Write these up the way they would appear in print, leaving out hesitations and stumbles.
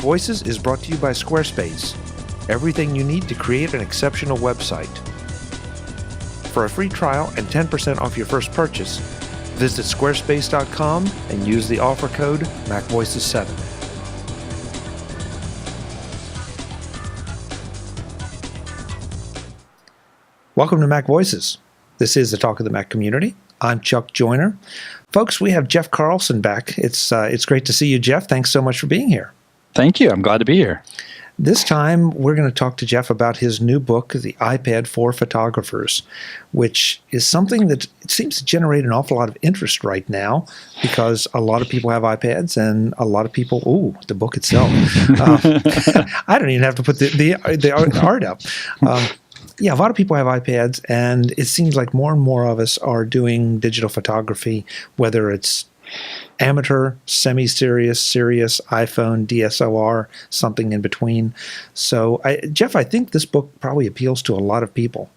MacVoices is brought to you by Squarespace. Everything you need to create an exceptional website. For a free trial and 10% off your first purchase, visit squarespace.com and use the offer code MacVoices7. Welcome to MacVoices. This is the Talk of the Mac community. I'm Chuck Joyner. Folks, we have Jeff Carlson back. It's great to see you, Jeff. Thanks so much for being here. Thank you. I'm glad to be here. This time, we're going to talk to Jeff about his new book, The iPad for Photographers, which is something that it seems to generate an awful lot of interest right now because a lot of people have iPads and a lot of people, the book itself. I don't even have to put the art up. Yeah, a lot of people have iPads, and it seems like more and more of us are doing digital photography, whether it's amateur, semi-serious, serious, iPhone, DSLR, something in between. So, Jeff, I think this book probably appeals to a lot of people.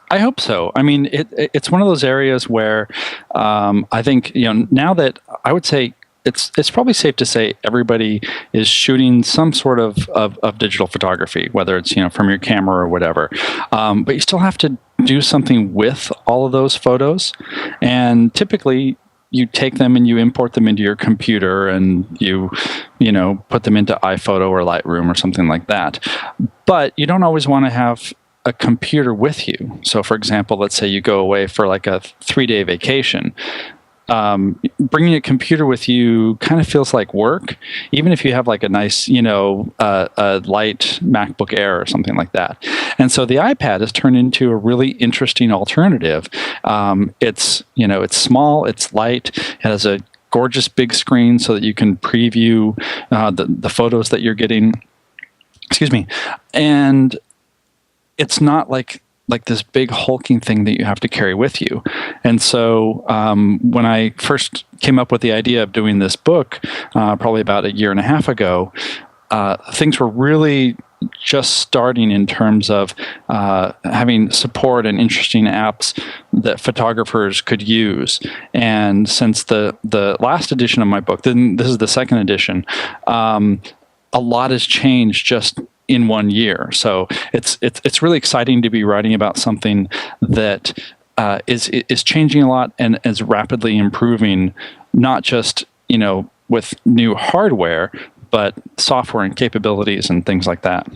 I hope so. I mean, it's one of those areas where I think, now that I would say it's probably safe to say everybody is shooting some sort of digital photography, whether it's from your camera or whatever. But you still have to do something with all of those photos, and typically you take them and you import them into your computer and you put them into iPhoto or Lightroom or something like that. But you don't always want to have a computer with you. So, for example, let's say you go away for like a 3-day vacation. Bringing a computer with you kind of feels like work, even if you have like a nice, a light MacBook Air or something like that. And so the iPad has turned into a really interesting alternative. It's small, it's light, it has a gorgeous big screen so that you can preview the photos that you're getting. Excuse me. And it's not like this big hulking thing that you have to carry with you. And so when I first came up with the idea of doing this book, probably about 1.5 years ago, things were really just starting in terms of having support and interesting apps that photographers could use. And since the last edition of my book, then this is the second edition, a lot has changed just in 1 year. So it's really exciting to be writing about something that is changing a lot and is rapidly improving, not just with new hardware, but software and capabilities and things like that.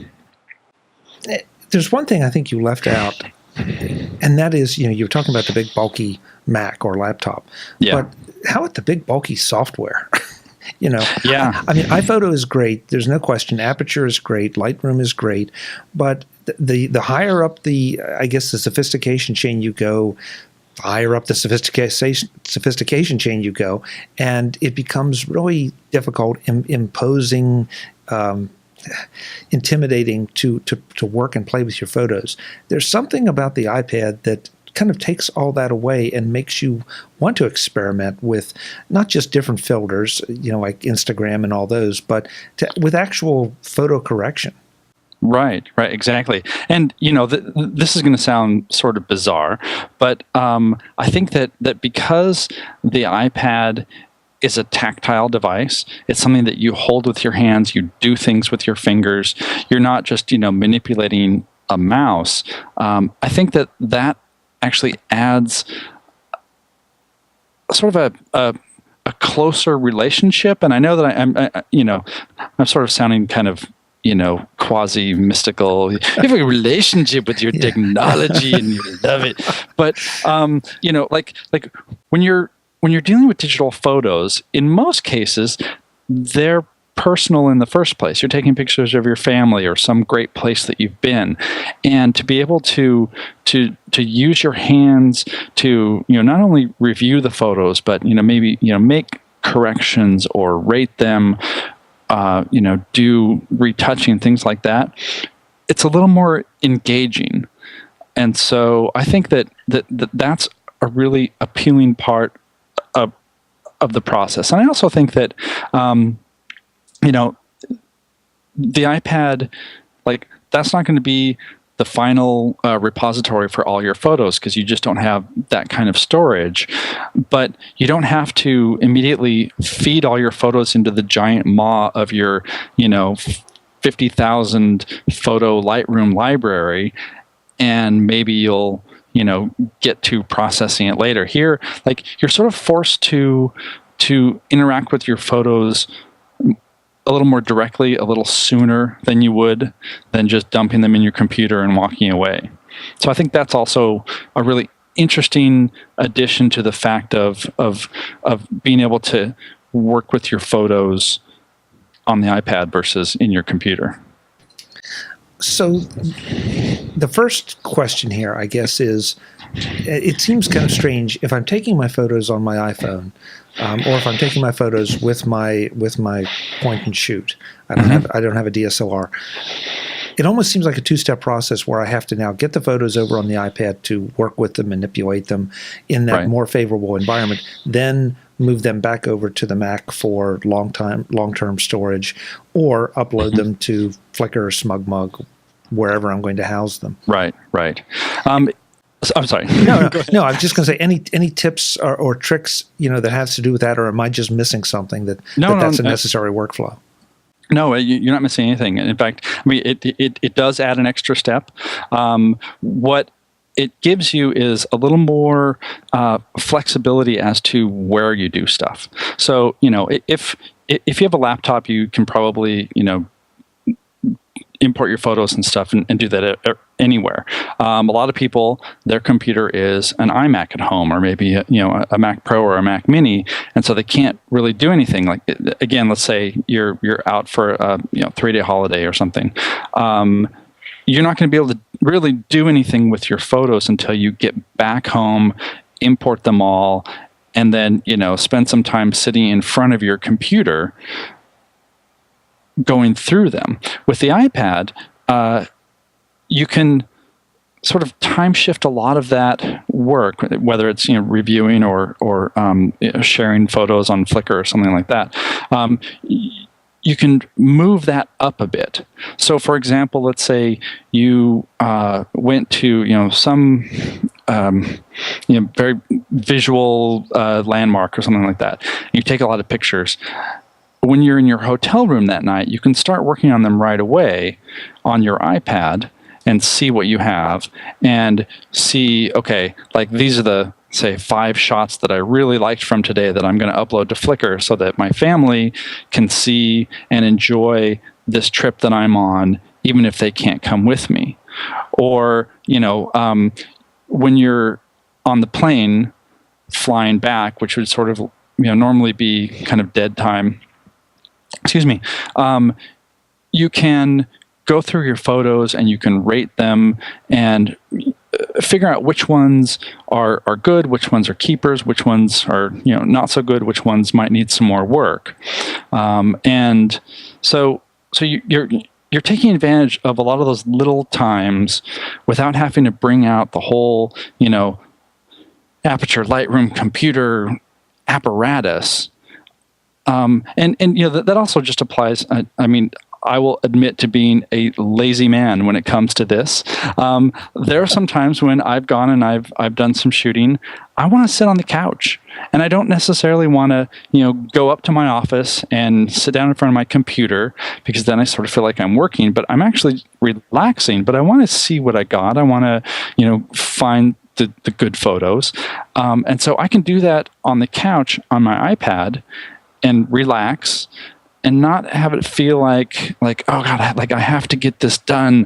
There's one thing I think you left out, and that is you were talking about the big bulky Mac or laptop. Yeah. But how about the big bulky software? Yeah. I mean, iPhoto is great. There's no question. Aperture is great. Lightroom is great. But the higher up the sophistication chain you go, the higher up the sophistication chain you go, and it becomes really difficult, imposing, intimidating to work and play with your photos. There's something about the iPad that kind of takes all that away and makes you want to experiment with not just different filters, like Instagram and all those, but with actual photo correction. Right, exactly. And, this is going to sound sort of bizarre, but I think that because the iPad is a tactile device, it's something that you hold with your hands, you do things with your fingers, you're not just, manipulating a mouse. I think that actually adds sort of a closer relationship. And I know that I'm sort of sounding kind of, quasi mystical. You have a relationship with your technology and you love it. But, like when you're dealing with digital photos, in most cases, they're personal in the first place. You're taking pictures of your family or some great place that you've been, and to be able to use your hands to not only review the photos, but maybe make corrections or rate them, do retouching, things like that. It's a little more engaging, and so I think that's a really appealing part of the process. And I also think that the iPad, like, that's not going to be the final repository for all your photos because you just don't have that kind of storage. But you don't have to immediately feed all your photos into the giant maw of your, 50,000 photo Lightroom library, and maybe you'll get to processing it later. Here, like, you're sort of forced to interact with your photos a little more directly, a little sooner than you would than just dumping them in your computer and walking away. So I think that's also a really interesting addition to the fact of being able to work with your photos on the iPad versus in your computer. So the first question here, I guess, is, it seems kind of strange if I'm taking my photos on my iPhone, or if I'm taking my photos with my point and shoot. I don't have a DSLR. It almost seems like a two-step process where I have to now get the photos over on the iPad to work with them, manipulate them in that more favorable environment, then move them back over to the Mac for long-term storage, or upload them to Flickr or SmugMug, wherever I'm going to house them. Right. I'm sorry. No. I was just going to say, any tips or tricks that has to do with that, or am I just missing something that's a necessary workflow? No, you're not missing anything. In fact, I mean, it does add an extra step. What it gives you is a little more flexibility as to where you do stuff. So, if you have a laptop, you can probably, import your photos and stuff and do that anywhere. A lot of people, their computer is an iMac at home, or maybe a Mac Pro or a Mac Mini, and so they can't really do anything. Like, again, let's say you're out for a 3-day holiday or something. You're not going to be able to really do anything with your photos until you get back home, import them all, and then spend some time sitting in front of your computer going through them. With the iPad, you can sort of time shift a lot of that work, whether it's reviewing or sharing photos on Flickr or something like that. You can move that up a bit. So, for example, let's say you went to some very visual landmark or something like that. You take a lot of pictures. When you're in your hotel room that night, you can start working on them right away on your iPad and see what you have and see, okay, like, these are the, say, 5 shots that I really liked from today that I'm going to upload to Flickr so that my family can see and enjoy this trip that I'm on, even if they can't come with me. Or, when you're on the plane flying back, which would sort of, normally be kind of dead time, you can go through your photos and you can rate them and figure out which ones are good, which ones are keepers, which ones are not so good, which ones might need some more work. And so you're taking advantage of a lot of those little times without having to bring out the whole Aperture Lightroom computer apparatus. And that also just applies. I will admit to being a lazy man when it comes to this. There are some times when I've gone and I've done some shooting. I want to sit on the couch, and I don't necessarily want to go up to my office and sit down in front of my computer, because then I sort of feel like I'm working, but I'm actually relaxing. But I want to see what I got. I want to find the good photos, and so I can do that on the couch on my iPad and relax, and not have it feel like oh God, like I have to get this done.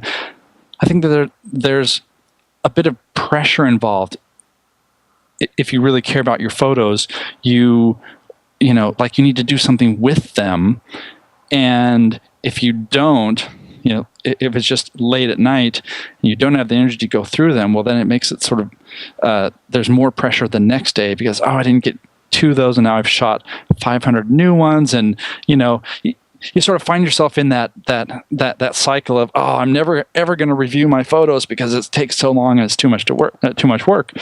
I think that there's a bit of pressure involved. If you really care about your photos, you need to do something with them, and if you don't, if it's just late at night and you don't have the energy to go through them, well, then it makes it sort of there's more pressure the next day because I didn't get 2 of those, and now I've shot 500 new ones, and you sort of find yourself in that cycle of, I'm never ever going to review my photos because it takes so long and it's too much work.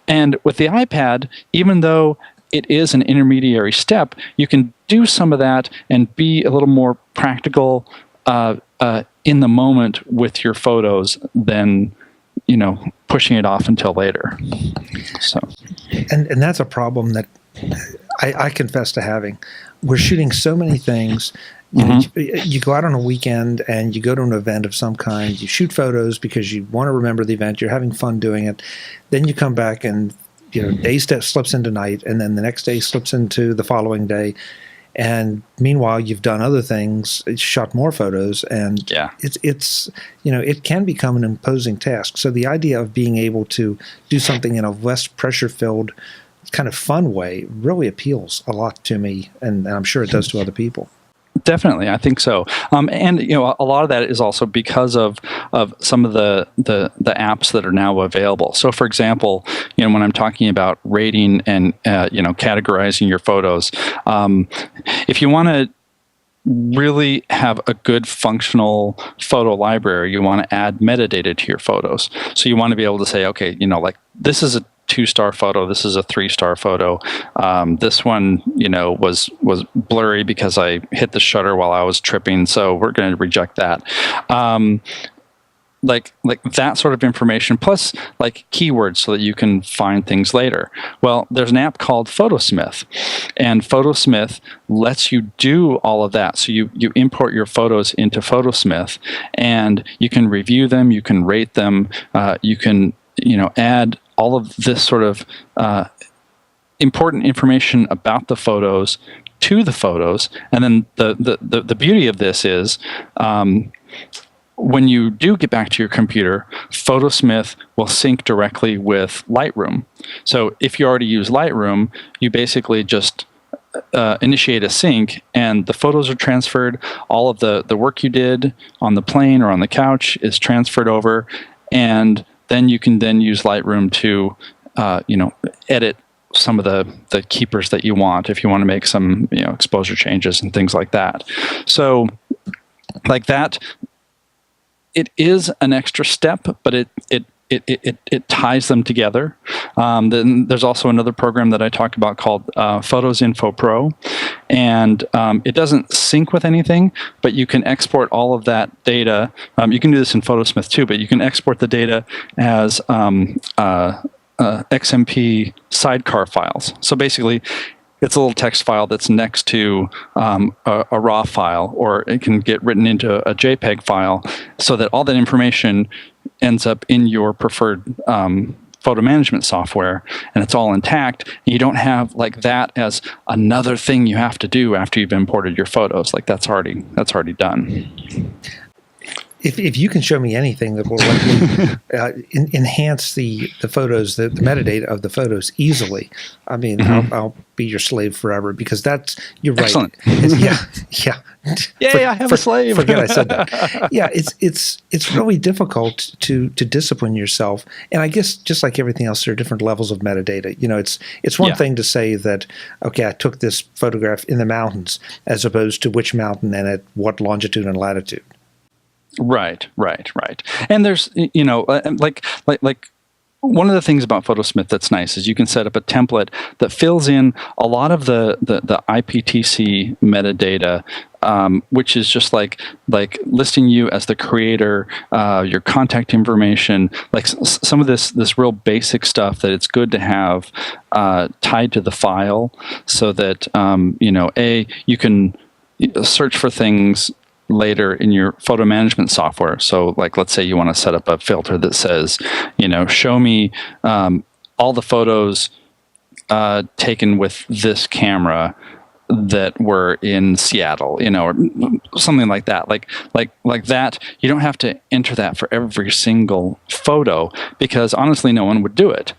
And with the iPad, even though it is an intermediary step, you can do some of that and be a little more practical in the moment with your photos than pushing it off until later. So, and that's a problem that I confess to having. We're shooting so many things. You go out on a weekend and you go to an event of some kind. You shoot photos because you want to remember the event. You're having fun doing it. Then you come back and day slips into night, and then the next day slips into the following day. And meanwhile, you've done other things, shot more photos, and it's it can become an imposing task. So the idea of being able to do something in a less pressure-filled, kind of fun way really appeals a lot to me, and I'm sure it does to other people. Definitely, I think so. And a lot of that is also because of some of the apps that are now available. So, for example, when I'm talking about rating and categorizing your photos, if you want to really have a good functional photo library, you want to add metadata to your photos. So you want to be able to say, okay, like this is a 2-star photo. This is a 3-star photo. This one, was blurry because I hit the shutter while I was tripping, so we're going to reject that. Like that sort of information, plus like keywords so that you can find things later. Well, there's an app called Photosmith, and Photosmith lets you do all of that. So you import your photos into Photosmith, and you can review them, you can rate them, you can add all of this sort of important information about the photos to the photos. And then the beauty of this is when you do get back to your computer, Photosmith will sync directly with Lightroom. So if you already use Lightroom, you basically just initiate a sync, and the photos are transferred. All of the work you did on the plane or on the couch is transferred over, and then you can then use Lightroom to edit some of the keepers that you want if you want to make some exposure changes and things like that. So like that, it is an extra step, but it ties them together. Then there's also another program that I talked about called Photos Info Pro, and it doesn't sync with anything, but you can export all of that data. You can do this in Photosmith too, but you can export the data as XMP sidecar files. So basically, it's a little text file that's next to a RAW file, or it can get written into a JPEG file, so that all that information ends up in your preferred photo management software, and it's all intact. You don't have like that as another thing you have to do after you've imported your photos. Like that's already done. If you can show me anything that will let me enhance the photos, the metadata of the photos easily, I mean, I'll be your slave forever, because you're right. Excellent. Yeah. Yay, I have a slave. Forget I said that. Yeah, it's really difficult to discipline yourself. And I guess just like everything else, there are different levels of metadata. It's one thing to say that, okay, I took this photograph in the mountains, as opposed to which mountain and at what longitude and latitude. Right. And there's, like one of the things about Photosmith that's nice is you can set up a template that fills in a lot of the IPTC metadata, which is just like listing you as the creator, your contact information, like some of this real basic stuff that it's good to have tied to the file, so that you can search for things later in your photo management software. So like, let's say you want to set up a filter that says, show me all the photos taken with this camera that were in Seattle, or something like that. Like that, you don't have to enter that for every single photo, because honestly, no one would do it.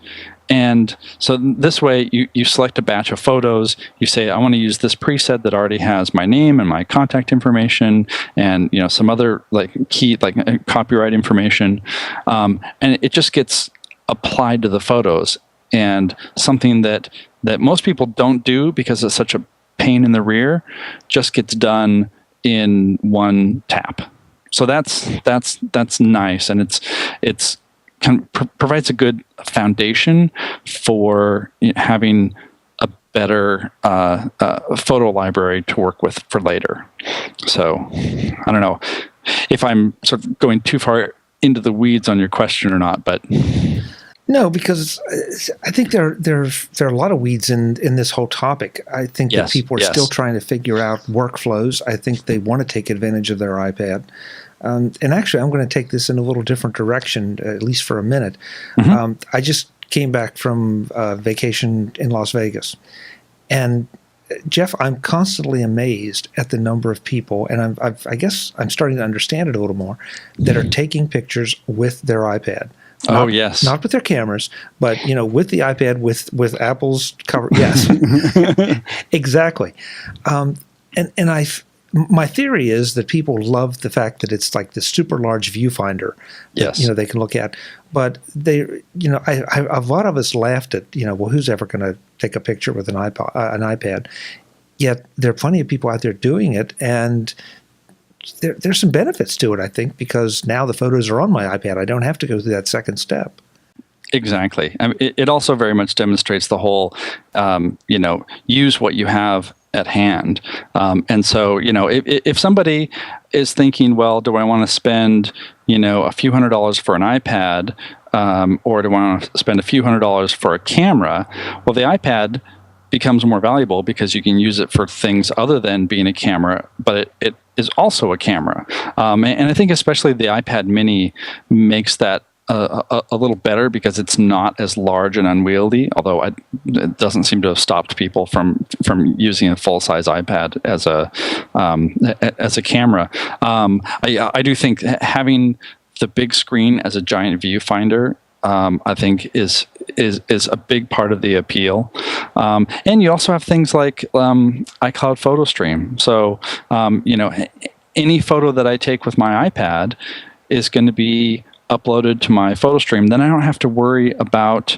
And so this way, you select a batch of photos. You say, I want to use this preset that already has my name and my contact information, and some other key copyright information, and it just gets applied to the photos. And something that most people don't do because it's such a pain in the rear just gets done in one tap. So that's nice, and it's provides a good foundation for having a better photo library to work with for later. So I don't know if I'm sort of going too far into the weeds on your question or not, but no, because I think there are a lot of weeds in this whole topic. I think that people are still trying to figure out workflows. I think they want to take advantage of their iPad. And actually, I'm going to take this in a little different direction, at least for a minute. I just came back from vacation in Las Vegas. And Jeff, I'm constantly amazed at the number of people, and I guess I'm starting to understand it a little more, that are taking pictures with their iPad. Not with their cameras, but with the iPad with Apple's cover. Yes, exactly. My theory is that people love the fact that it's like this super large viewfinder that, they can look at. But a lot of us laughed at, well, who's ever going to take a picture with an iPad? Yet there are plenty of people out there doing it, and there's some benefits to it, I think, because now the photos are on my iPad. I don't have to go through that second step. Exactly. I mean, it also very much demonstrates the whole, use what you have at hand. And so, if somebody is thinking, well, do I want to spend, a few $100s for an iPad, or do I want to spend a few $100s for a camera? Well, the iPad becomes more valuable because you can use it for things other than being a camera, but it is also a camera. And I think especially the iPad mini makes that a little better because it's not as large and unwieldy, although it doesn't seem to have stopped people from using a full-size iPad as a camera. I do think having the big screen as a giant viewfinder, I think is a big part of the appeal. And you also have things like iCloud Photo Stream. So, any photo that I take with my iPad is going to be uploaded to my photo stream. Then I don't have to worry about,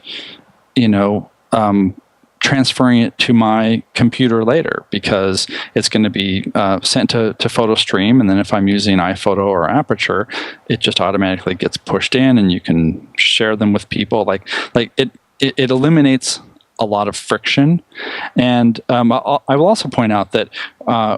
transferring it to my computer later because it's going to be sent to PhotoStream, and then if I'm using iPhoto or Aperture, it just automatically gets pushed in, and you can share them with people. Like it eliminates a lot of friction. And I will also point out that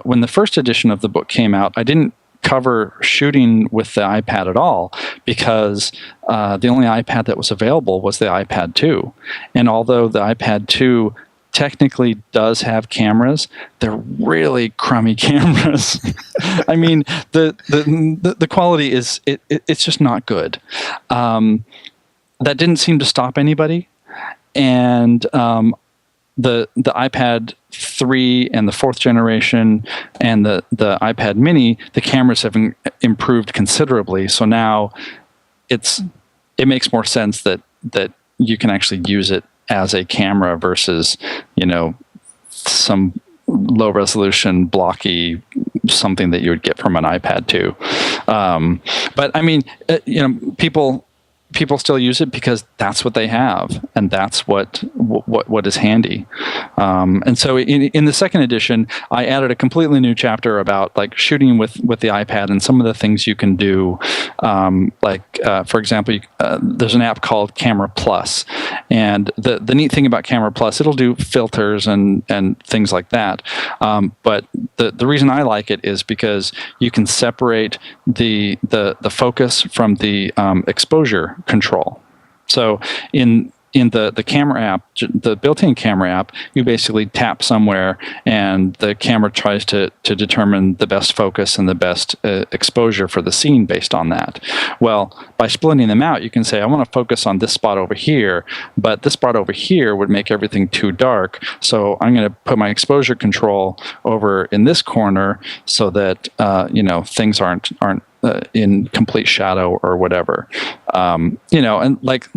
when the first edition of the book came out, I didn't cover shooting with the iPad at all because the only iPad that was available was the iPad 2. And although the iPad 2 technically does have cameras, they're really crummy cameras. I mean, the quality is it's just not good. That didn't seem to stop anybody. And the iPad 3 and the 4th generation and the iPad mini, the cameras have improved considerably. So now it makes more sense that you can actually use it as a camera versus, some low resolution blocky something that you would get from an iPad 2. But I mean, people still use it because that's what they have, and that's what is handy. And so in the second edition, I added a completely new chapter about like shooting with the iPad and some of the things you can do. For example, there's an app called Camera Plus, and the neat thing about Camera Plus, it'll do filters and things like that. But the reason I like it is because you can separate the focus from the exposure control. So in the camera app, the built-in camera app, you basically tap somewhere and the camera tries to determine the best focus and the best exposure for the scene based on that. Well, by splitting them out, you can say, I want to focus on this spot over here, but this spot over here would make everything too dark. So I'm going to put my exposure control over in this corner so that, things aren't in complete shadow or whatever. And like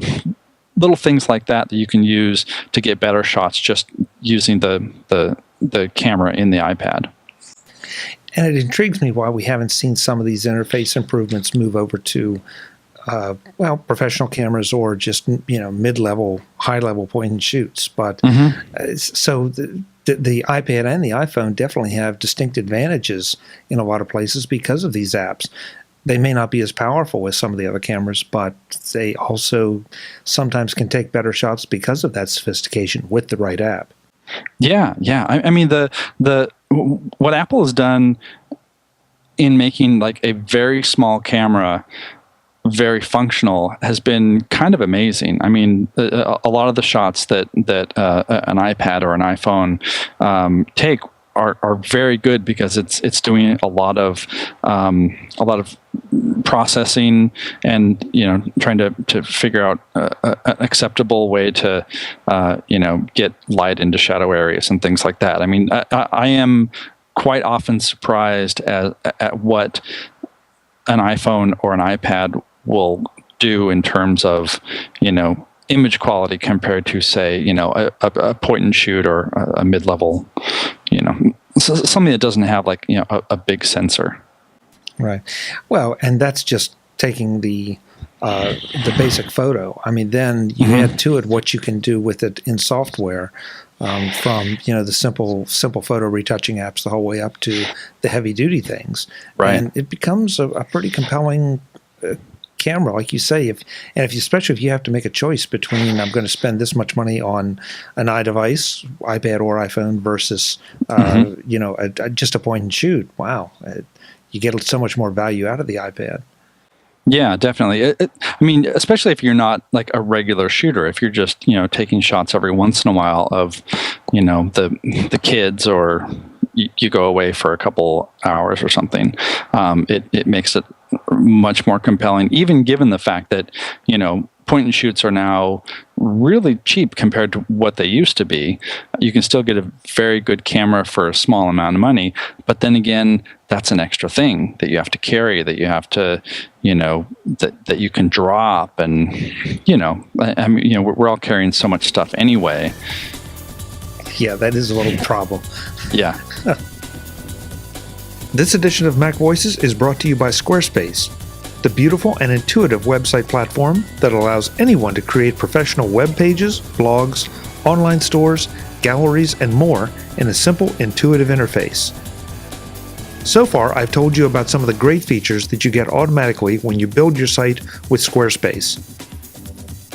little things like that you can use to get better shots just using the camera in the iPad. And it intrigues me why we haven't seen some of these interface improvements move over to professional cameras or just mid-level, high-level point and shoots. But so the iPad and the iPhone definitely have distinct advantages in a lot of places because of these apps. They may not be as powerful as some of the other cameras, but they also sometimes can take better shots because of that sophistication with the right app. Yeah. I mean, the what Apple has done in making like a very small camera very functional has been kind of amazing. I mean, a lot of the shots that an iPad or an iPhone take are very good because it's doing a lot of processing and trying to figure out an acceptable way to get light into shadow areas and things like that. I mean, I am quite often surprised at what an iPhone or an iPad will do in terms of image quality compared to, say, a point and shoot or a mid-level, something that doesn't have like a big sensor. Right. Well, and that's just taking the basic photo. I mean, then you add to it what you can do with it in software, from the simple photo retouching apps the whole way up to the heavy duty things. Right. And it becomes a pretty compelling camera, like you say. Especially if you have to make a choice between, I'm going to spend this much money on an iDevice, iPad or iPhone, versus just a point and shoot. Wow, you get so much more value out of the iPad. Yeah, definitely. I mean, especially if you're not like a regular shooter, if you're just taking shots every once in a while of the kids, or you go away for a couple hours or something, it makes it much more compelling, even given the fact that point and shoots are now really cheap compared to what they used to be. You can still get a very good camera for a small amount of money, but then again, that's an extra thing that you have to carry, that you have to, that you can drop, and I mean, we're all carrying so much stuff anyway. Yeah, that is a little problem. Yeah. This edition of MacVoices is brought to you by Squarespace, the beautiful and intuitive website platform that allows anyone to create professional web pages, blogs, online stores, galleries, and more in a simple, intuitive interface. So far, I've told you about some of the great features that you get automatically when you build your site with Squarespace.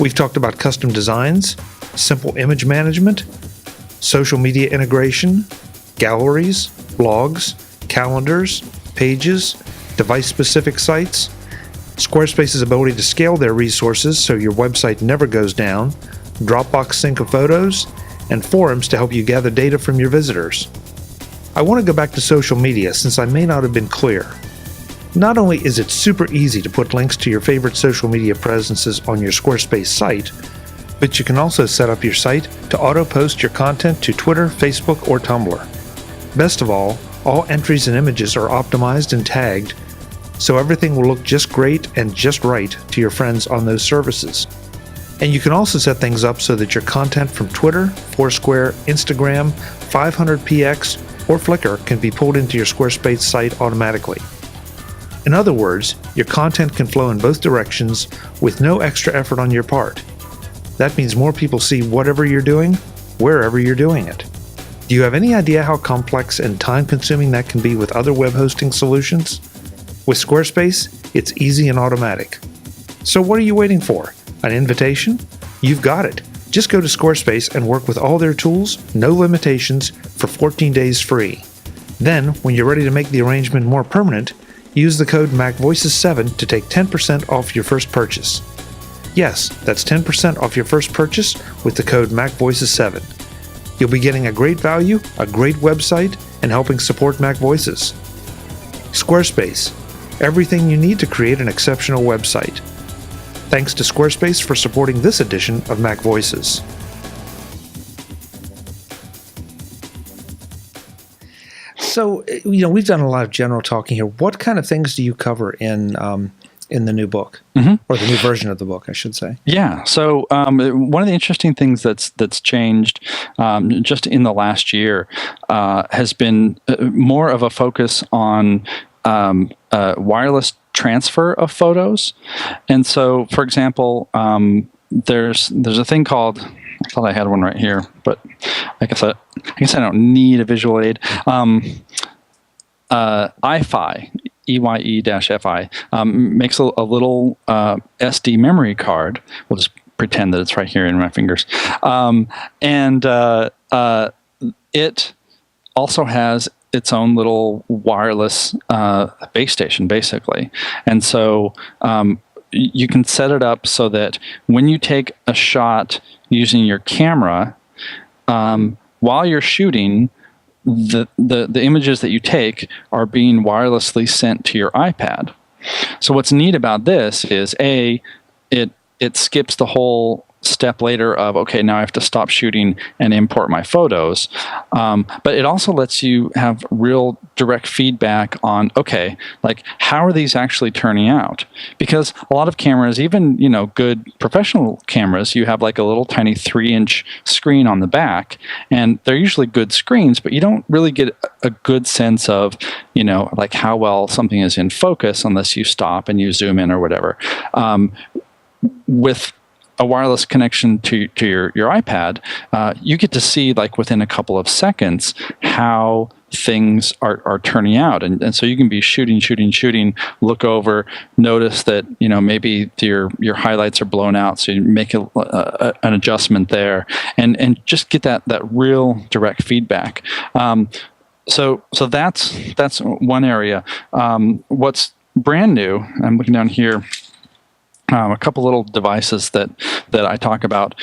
We've talked about custom designs, simple image management, social media integration, galleries, blogs, calendars, pages, device-specific sites, Squarespace's ability to scale their resources so your website never goes down, Dropbox sync of photos, and forums to help you gather data from your visitors. I want to go back to social media since I may not have been clear. Not only is it super easy to put links to your favorite social media presences on your Squarespace site, but you can also set up your site to auto-post your content to Twitter, Facebook, or Tumblr. Best of all entries and images are optimized and tagged, so everything will look just great and just right to your friends on those services. And you can also set things up so that your content from Twitter, Foursquare, Instagram, 500px, or Flickr can be pulled into your Squarespace site automatically. In other words, your content can flow in both directions with no extra effort on your part. That means more people see whatever you're doing, wherever you're doing it. Do you have any idea how complex and time-consuming that can be with other web hosting solutions? With Squarespace, it's easy and automatic. So what are you waiting for? An invitation? You've got it. Just go to Squarespace and work with all their tools, no limitations, for 14 days free. Then, when you're ready to make the arrangement more permanent, use the code MacVoices7 to take 10% off your first purchase. Yes, that's 10% off your first purchase with the code MacVoices7. You'll be getting a great value, a great website, and helping support MacVoices. Squarespace, everything you need to create an exceptional website. Thanks to Squarespace for supporting this edition of MacVoices. So, we've done a lot of general talking here. What kind of things do you cover in the new book, or the new version of the book, I should say? Yeah. So one of the interesting things that's changed just in the last year has been more of a focus on wireless transfer of photos. And so, for example, there's a thing called, I thought I had one right here, but I guess I don't need a visual aid. iFi, EYE-FI, makes a little SD memory card. We'll just pretend that it's right here in my fingers. And it also has its own little wireless base station, basically. And so you can set it up so that when you take a shot using your camera, while you're shooting, the images that you take are being wirelessly sent to your iPad. So what's neat about this is it skips the whole step later of, okay, now I have to stop shooting and import my photos. But it also lets you have real direct feedback on, okay, like how are these actually turning out? Because a lot of cameras, even, good professional cameras, you have like a little tiny 3-inch screen on the back, and they're usually good screens, but you don't really get a good sense of, like how well something is in focus unless you stop and you zoom in or whatever. With a wireless connection to your iPad, you get to see, like, within a couple of seconds how things are turning out. And so you can be shooting, look over, notice that, maybe your highlights are blown out, so you make an adjustment there, and just get that real direct feedback. So that's one area. What's brand new, I'm looking down here, a couple little devices that I talk about.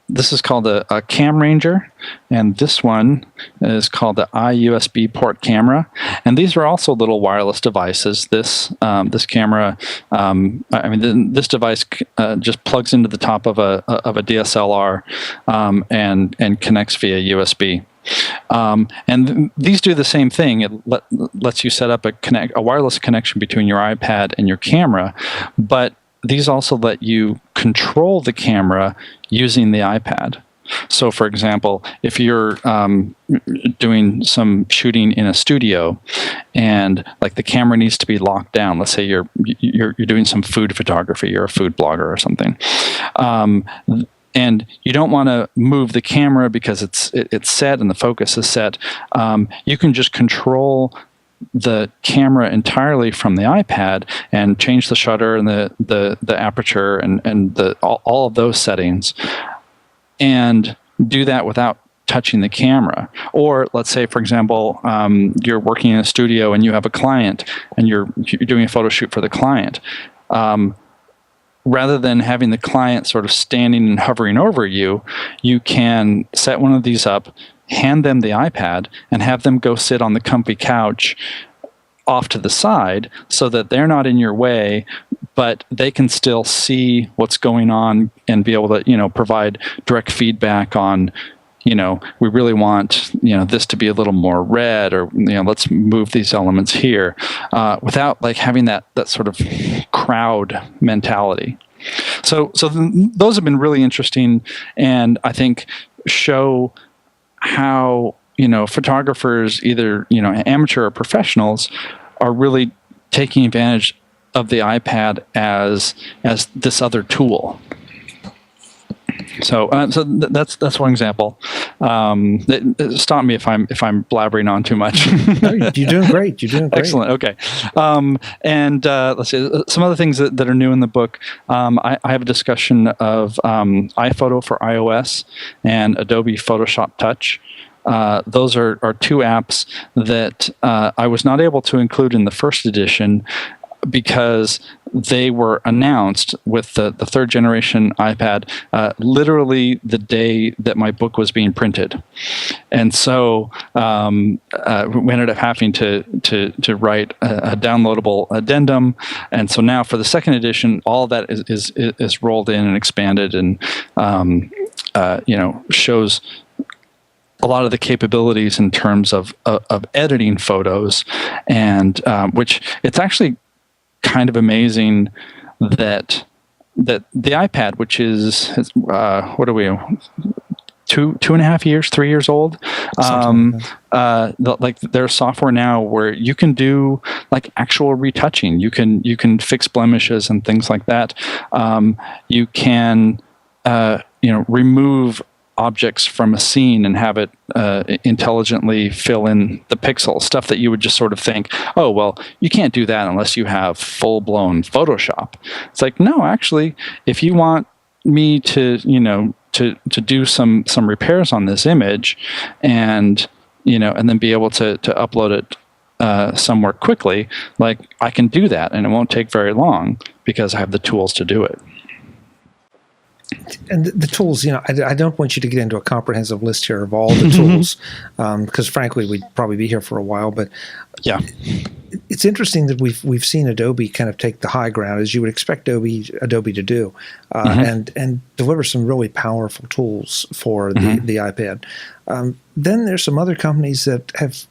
This is called a Cam Ranger, and this one is called the iUSB port camera. And these are also little wireless devices. This camera, this device just plugs into the top of a DSLR and connects via USB. And these do the same thing. It lets you set up a wireless connection between your iPad and your camera, but these also let you control the camera using the iPad. So, for example, if you're doing some shooting in a studio, and like the camera needs to be locked down. Let's say you're doing some food photography. You're a food blogger or something, and you don't want to move the camera because it's set and the focus is set. You can just control the camera entirely from the iPad and change the shutter and the aperture and all of those settings, and do that without touching the camera. Or let's say, for example, you're working in a studio and you have a client and you're doing a photo shoot for the client. Rather than having the client sort of standing and hovering over you, you can set one of these up, hand them the iPad, and have them go sit on the comfy couch off to the side so that they're not in your way, but they can still see what's going on and be able to, provide direct feedback on, we really want, this to be a little more red, or, let's move these elements here, without like having that sort of crowd mentality. So those have been really interesting, and I think show how, photographers, either, amateur or professionals, are really taking advantage of the iPad as this other tool. So that's one example. Stop me if I'm blabbering on too much. No, you're doing great. You're doing great. Excellent. Okay. Let's see some other things that are new in the book. I have a discussion of iPhoto for iOS and Adobe Photoshop Touch. Those are two apps that I was not able to include in the first edition because they were announced with the third generation iPad literally the day that my book was being printed. And so we ended up having to write a downloadable addendum. And so now for the second edition, all of that is rolled in and expanded and shows a lot of the capabilities in terms of editing photos, and which it's actually kind of amazing that the iPad, which is what are we, 2.5 years, 3 years old, like there's software now where you can do like actual retouching. You can fix blemishes and things like that. You can remove objects from a scene and have it intelligently fill in the pixels, stuff that you would just sort of think, oh, well, you can't do that unless you have full-blown Photoshop. It's like, no, actually, if you want me to to do some repairs on this image, and and then be able to upload it somewhere quickly, like I can do that, and it won't take very long because I have the tools to do it. And the tools, I don't want you to get into a comprehensive list here of all the tools, because frankly, we'd probably be here for a while. But yeah, it's interesting that we've seen Adobe kind of take the high ground, as you would expect Adobe to do, and deliver some really powerful tools for the iPad. Then there's some other companies that have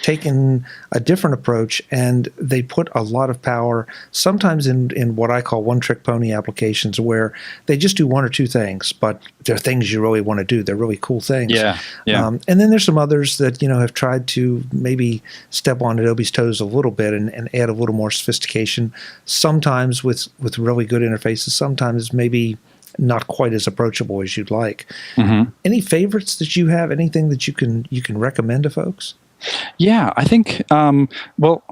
taken a different approach, and they put a lot of power, sometimes in what I call one-trick pony applications, where they just do one or two things, but they're things you really want to do. They're really cool things. Yeah. And then there's some others that have tried to maybe step on Adobe's toes a little bit and add a little more sophistication, sometimes with really good interfaces, sometimes maybe not quite as approachable as you'd like. Any favorites that you have? Anything that you can recommend to folks? Yeah, I think, well,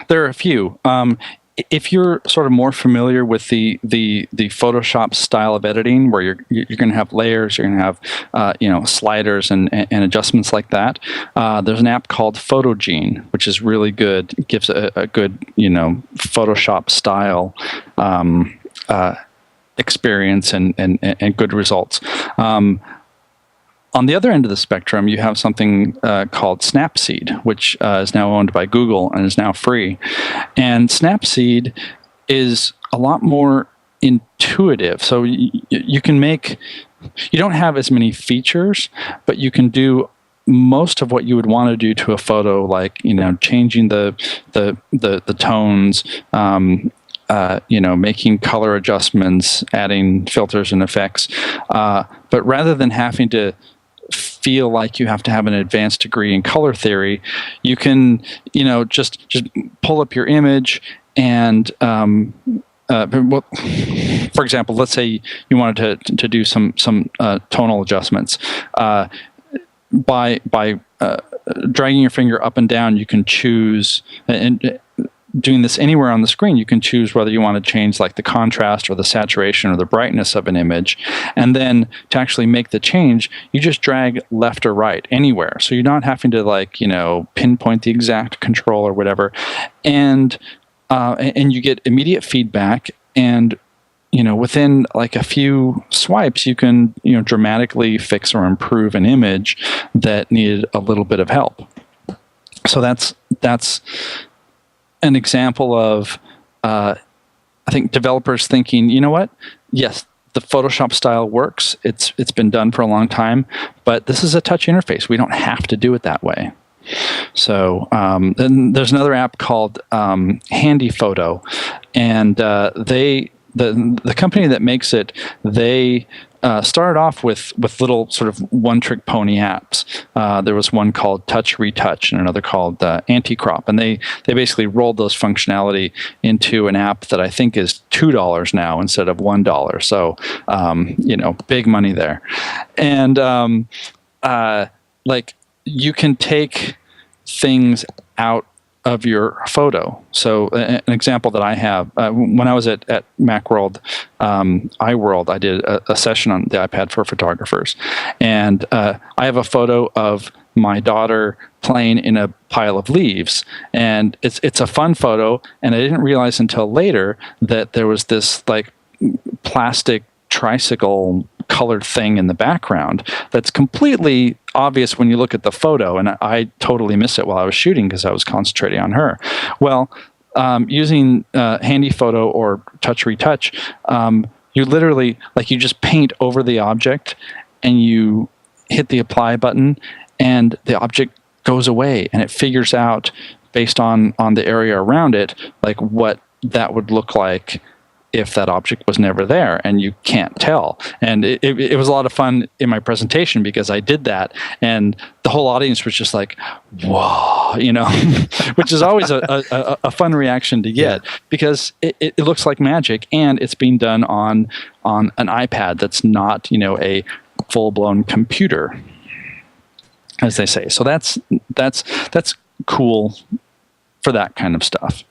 there are a few. If you're sort of more familiar with the Photoshop style of editing, where you're going to have layers, you're going to have sliders and adjustments like that, there's an app called Photogene, which is really good. It gives a good Photoshop style experience and good results. On the other end of the spectrum, you have something called Snapseed, which is now owned by Google and is now free. And Snapseed is a lot more intuitive. So you can you don't have as many features, but you can do most of what you would want to do to a photo, like changing the tones, making color adjustments, adding filters and effects. But rather than having to feel like you have to have an advanced degree in color theory, you can, just pull up your image and, for example, let's say you wanted to do some tonal adjustments. By dragging your finger up and down, you can choose, and doing this anywhere on the screen, you can choose whether you want to change like the contrast or the saturation or the brightness of an image. And then to actually make the change, you just drag left or right anywhere. So you're not having to pinpoint the exact control or whatever. And you get immediate feedback, and within like a few swipes, you can dramatically fix or improve an image that needed a little bit of help. So that's an example of, I think, developers thinking, you know what? Yes, the Photoshop style works. It's been done for a long time, but this is a touch interface. We don't have to do it that way. So then there's another app called Handy Photo, and the company that makes it, they started off with little sort of one-trick pony apps. There was one called Touch Retouch and another called Anti-Crop, and they basically rolled those functionality into an app that I think is $2 now instead of $1. So big money there, and you can take things out of your photo. So an example that I have, when I was at Macworld, iWorld, I did a session on the iPad for photographers. And I have a photo of my daughter playing in a pile of leaves. And it's a fun photo. And I didn't realize until later that there was this like plastic tricycle colored thing in the background that's completely obvious when you look at the photo, and I totally missed it while I was shooting because I was concentrating on her. Well, using Handy Photo or Touch Retouch, you literally, you just paint over the object and you hit the apply button and the object goes away, and it figures out based on the area around it, like what that would look like if that object was never there, and you can't tell. And it was a lot of fun in my presentation because I did that, and the whole audience was just like, whoa, which is always a fun reaction to get, because it looks like magic, and it's being done on an iPad that's not, a full-blown computer, as they say. So that's cool for that kind of stuff.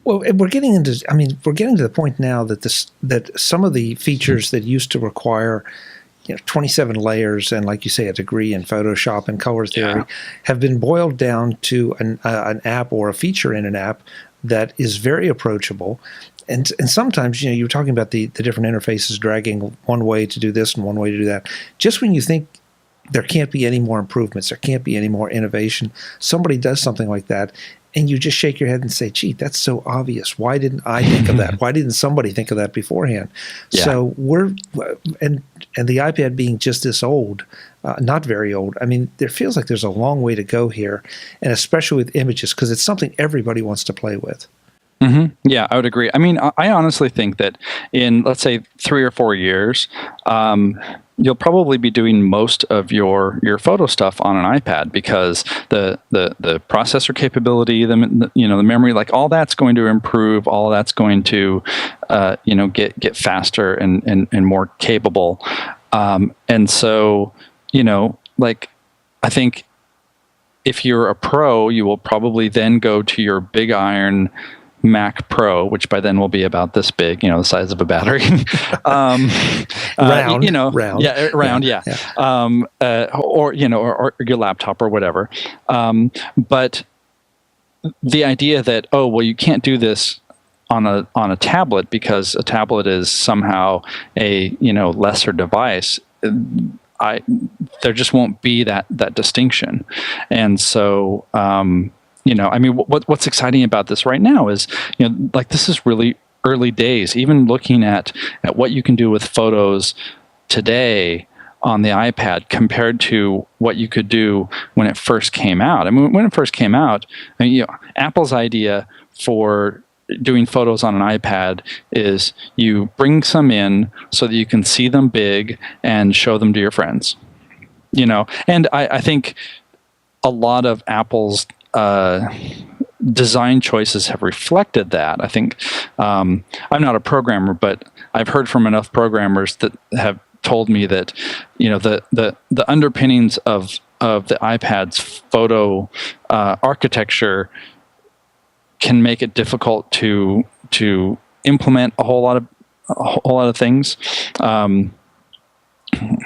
Well, and we're getting into. I mean, we're getting to the point now that that some of the features that used to require 27 layers and, like you say, a degree in Photoshop and color theory have been boiled down to an app or a feature in an app that is very approachable. And sometimes, you were talking about the different interfaces dragging one way to do this and one way to do that. Just when you think there can't be any more improvements, there can't be any more innovation, somebody does something like that, and you just shake your head and say, gee, that's so obvious. Why didn't I think of that? Why didn't somebody think of that beforehand? Yeah. So and the iPad being just this old, not very old, I mean, there feels like there's a long way to go here, and especially with images, because it's something everybody wants to play with. Mm-hmm. Yeah, I would agree. I mean, I honestly think that in, let's say, 3 or 4 years, you'll probably be doing most of your photo stuff on an iPad, because the processor capability, the memory, like all that's going to improve. All that's going to get faster and more capable. And so like, I think if you're a pro, you will probably then go to your big iron Mac Pro, which by then will be about this big, the size of a battery. Round. Yeah, round, yeah. Or your laptop or whatever. But the idea that, you can't do this on a tablet because a tablet is somehow a lesser device. There just won't be that distinction, and so. I mean, what's exciting about this right now is, like, this is really early days. Even looking at what you can do with photos today on the iPad compared to what you could do when it first came out. I mean, when it first came out, Apple's idea for doing photos on an iPad is you bring some in so that you can see them big and show them to your friends. And I think a lot of Apple's design choices have reflected that. I think I'm not a programmer, but I've heard from enough programmers that have told me that the underpinnings of the iPad's photo architecture can make it difficult to implement a whole lot of things.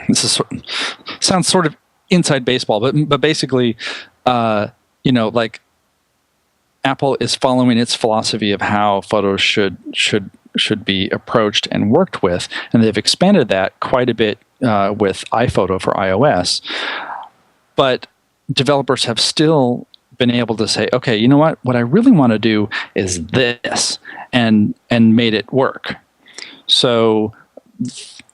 This sounds sort of inside baseball, but basically. Like Apple is following its philosophy of how photos should be approached and worked with, and they've expanded that quite a bit with iPhoto for iOS. But developers have still been able to say, okay, you know what I really want to do is this, and made it work. So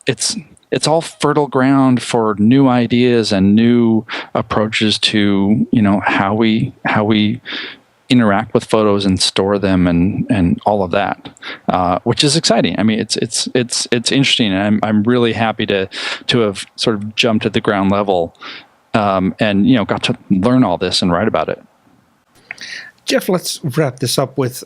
it's all fertile ground for new ideas and new approaches to how we interact with photos and store them and all of that, which is exciting. I mean, it's interesting, and I'm really happy to have sort of jumped at the ground level and got to learn all this and write about it. Jeff, let's wrap this up with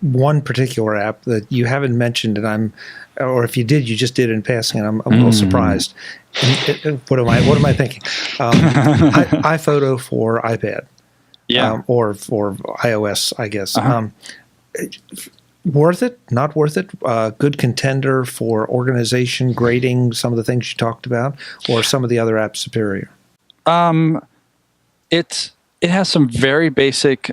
one particular app that you haven't mentioned, and or if you did, you just did in passing, and I'm a little surprised. What am I thinking? iPhoto for iPad, or for iOS, I guess. Worth it? Not worth it? Good contender for organization, grading, some of the things you talked about, or some of the other apps superior? It has some very basic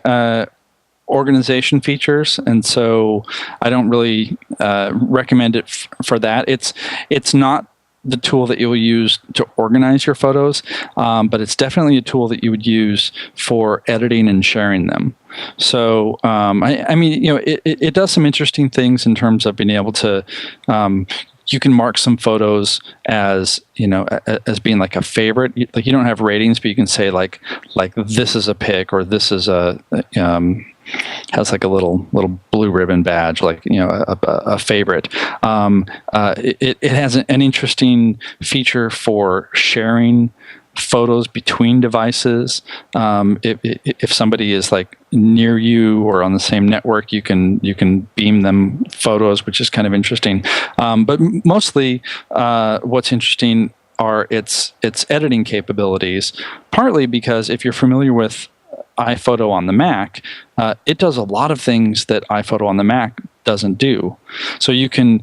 organization features, and so I don't really recommend it for that. It's not the tool that you will use to organize your photos, but it's definitely a tool that you would use for editing and sharing them. So I mean, it does some interesting things in terms of being able to. You can mark some photos as as being like a favorite. Like, you don't have ratings, but you can say like this is a pick, or this is has like a little blue ribbon badge, like a favorite. It has an interesting feature for sharing photos between devices. If somebody is like near you or on the same network, you can beam them photos, which is kind of interesting. But mostly, what's interesting are its editing capabilities. Partly because if you're familiar with iPhoto on the Mac, it does a lot of things that iPhoto on the Mac doesn't do. So you can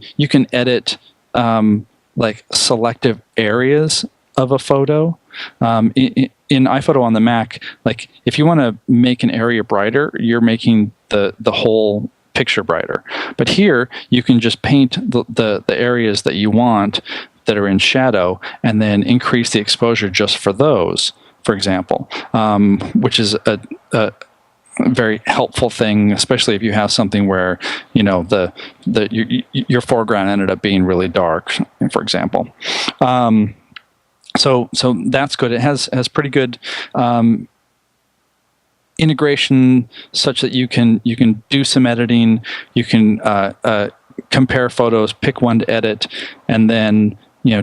edit like selective areas of a photo. In iPhoto on the Mac, like if you want to make an area brighter, you're making the whole picture brighter. But here you can just paint the areas that you want that are in shadow and then increase the exposure just for those, for example, which is a very helpful thing, especially if you have something where your foreground ended up being really dark, for example. So that's good. It has pretty good integration, such that you can do some editing. You can compare photos, pick one to edit, and then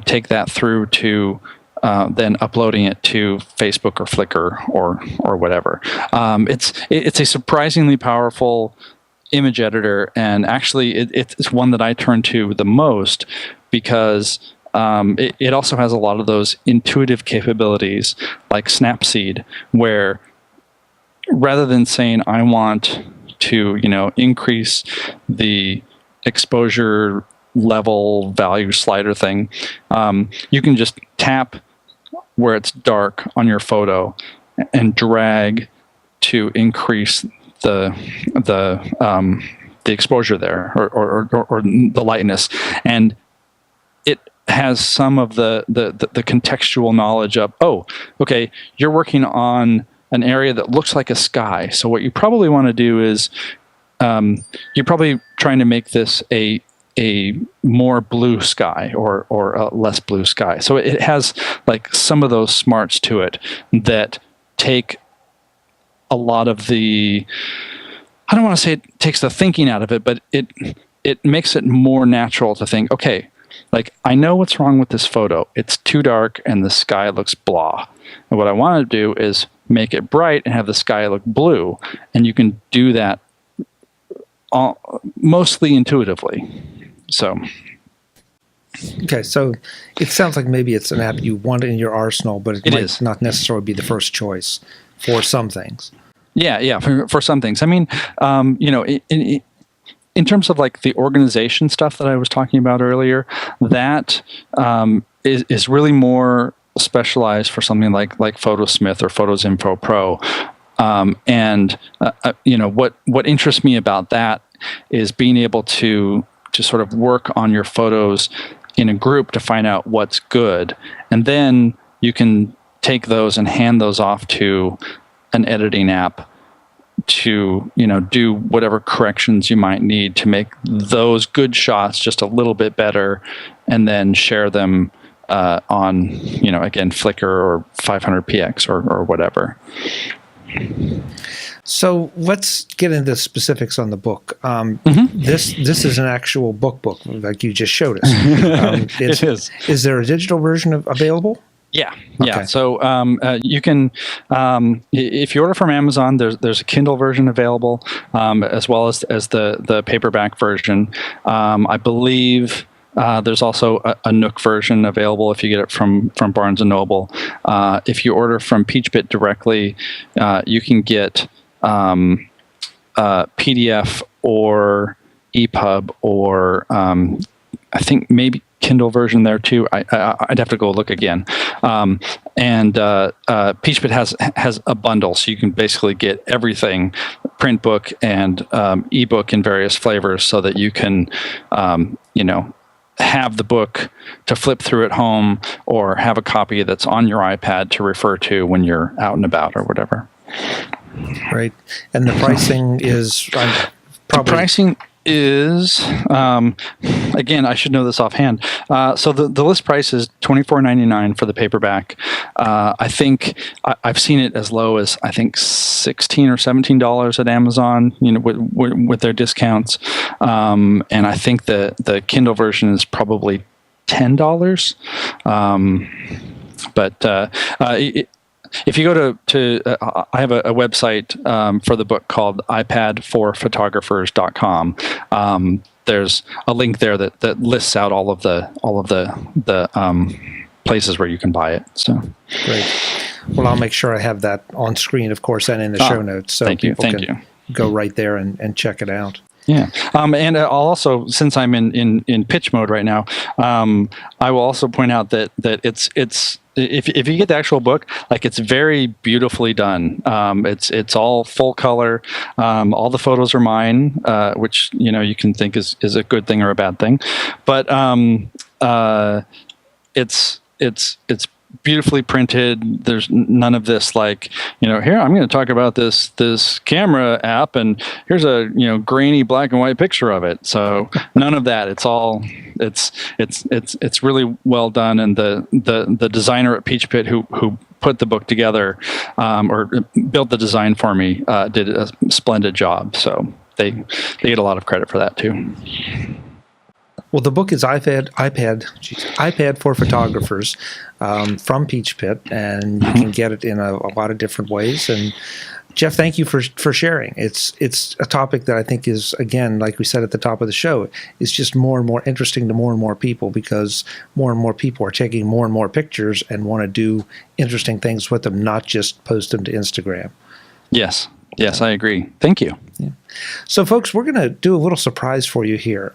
take that through to then uploading it to Facebook or Flickr or whatever. It's a surprisingly powerful image editor, and actually it's one that I turn to the most because it also has a lot of those intuitive capabilities like Snapseed, where rather than saying I want to increase the exposure level value slider thing, you can just tap where it's dark on your photo and drag to increase the exposure there or the lightness, and it has some of the contextual knowledge of, oh, okay, you're working on an area that looks like a sky. So what you probably want to do is you're probably trying to make this a more blue sky or a less blue sky. So it has like some of those smarts to it that take a lot of the, I don't want to say it takes the thinking out of it, but it makes it more natural to think, okay, like I know what's wrong with this photo. It's too dark and the sky looks blah. And what I want to do is make it bright and have the sky look blue. And you can do that mostly intuitively. So. Okay, so it sounds like maybe it's an app you want in your arsenal, but it might not necessarily be the first choice for some things. Yeah, for some things. I mean, in terms of like the organization stuff that I was talking about earlier, that is really more specialized for something like Photosmith or Photos Info Pro. What interests me about that is being able to sort of work on your photos in a group to find out what's good, and then you can take those and hand those off to an editing app to do whatever corrections you might need to make those good shots just a little bit better, and then share them on again Flickr or 500px or whatever. So let's get into specifics on the book. This is an actual book, like you just showed us. It is. Is there a digital version available? Yeah. Okay. So you can, if you order from Amazon, there's a Kindle version available, as well as the paperback version. I believe there's also a Nook version available if you get it from Barnes & Noble. If you order from PeachBit directly, you can get PDF or EPUB or I think maybe Kindle version there too. I'd have to go look again. And PeachBit has a bundle, so you can basically get everything, print book and ebook in various flavors, so that you can have the book to flip through at home, or have a copy that's on your iPad to refer to when you're out and about or whatever. Right. And the pricing is The pricing is, again, I should know this offhand. So the list price is $24.99 for the paperback. I think I've seen it as low as I think $16 or $17 at Amazon, with their discounts. And I think the Kindle version is probably $10. If you go to I have a website for the book called iPad4photographers.com. There's a link there that lists out all of the places where you can buy it. So great. Well, I'll make sure I have that on screen, of course, and in the show notes, so thank you. people can go right there and check it out. Yeah, and I'll also, since I'm in pitch mode right now, I will also point out that it's if you get the actual book, like, it's very beautifully done. It's all full color. All the photos are mine, which you can think is a good thing or a bad thing, but it's beautifully printed. There's none of this, like, here I'm going to talk about this camera app, and here's a grainy black and white picture of it. So none of that. It's all it's really well done, and the designer at Peach Pit who put the book together, or built the design for me, did a splendid job. So they get a lot of credit for that too. Well, the book is iPad for Photographers, from Peach Pit, and you can get it in a lot of different ways. And Jeff, thank you for sharing. It's a topic that I think is, again, like we said at the top of the show, is just more and more interesting to more and more people, because more and more people are taking more and more pictures and want to do interesting things with them, not just post them to Instagram. Yes, I agree. Thank you. Yeah. So, folks, we're going to do a little surprise for you here.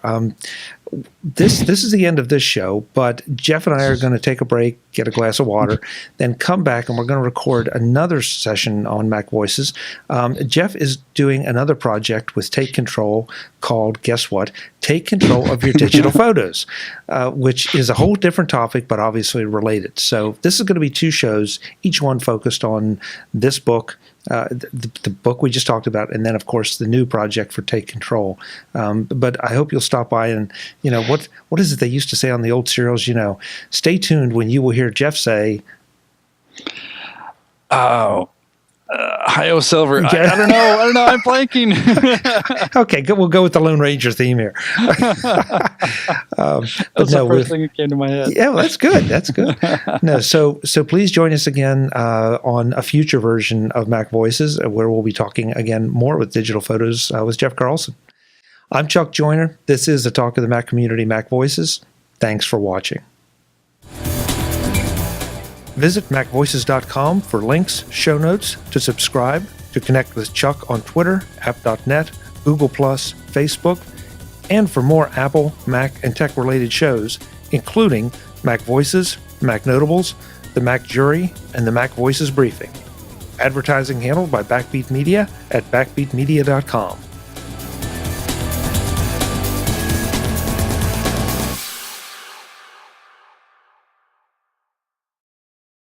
This is the end of this show, but Jeff and I are going to take a break, get a glass of water, then come back, and we're going to record another session on MacVoices. Jeff is doing another project with Take Control called, guess what? Take Control of Your Digital Photos, which is a whole different topic, but obviously related. So this is going to be 2 shows, each one focused on this book, the book we just talked about, and then, of course, the new project for Take Control. But I hope you'll stop by and, what is it they used to say on the old serials? Stay tuned when you will hear Jeff say, "Oh, Hi-Yo Silver." I don't know. I'm blanking. Okay, good. We'll go with the Lone Ranger theme here. That's the first thing that came to my head. Yeah, well, that's good. That's good. No, so please join us again on a future version of MacVoices, where we'll be talking again more with digital photos with Jeff Carlson. I'm Chuck Joyner. This is the Talk of the Mac Community, MacVoices. Thanks for watching. Visit MacVoices.com for links, show notes, to subscribe, to connect with Chuck on Twitter, app.net, Google+, Facebook, and for more Apple, Mac, and tech-related shows, including MacVoices, Mac Notables, the Mac Jury, and the MacVoices Briefing. Advertising handled by Backbeat Media at backbeatmedia.com.